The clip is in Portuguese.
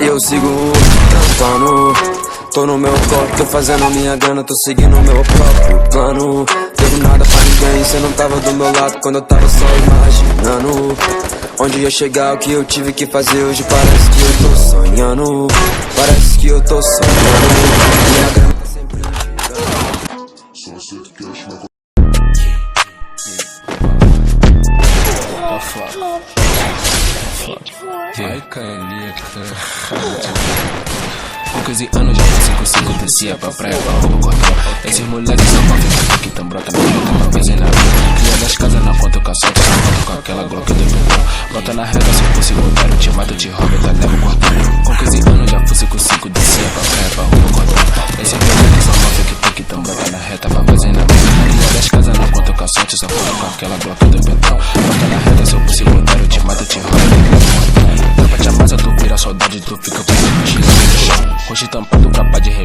E eu sigo trampando, tô no meu corpo, tô fazendo minha grana, tô seguindo o meu próprio plano. Devo nada pra ninguém, cê não tava do meu lado quando eu tava só imaginando onde ia chegar, o que eu tive que fazer hoje. Parece que eu tô sonhando, parece que eu tô sonhando. Minha grana tá sempre chegando. Só acerto cash na Vai, caneta. Poucos anos já fui 5-5, descia pra praia, pra roupa cordão. Esses moleques são pra ficar que tão brota na boca, uma vez na vida. Cria das casas na conta, o caçote, só conta com aquela glock de metrô. Brota na reta, se fosse voltar, te mato, te roubo, tá leva o cordão. Com 15 anos já fui 5-5, descia pra praia, pra roupa cordão. Esses moleques são pra ficar que tão brota na reta, pra fazer na vida. Cria das casas na conta, o caçote, só conta com aquela glock de metrô. Brota na reta, se fosse voltar, te mato, te roubo, tá leva o cordão. Dá pra te amassa, tu vira saudade, tu fica com o mochila no chão. Roxo tampado, capa de revista.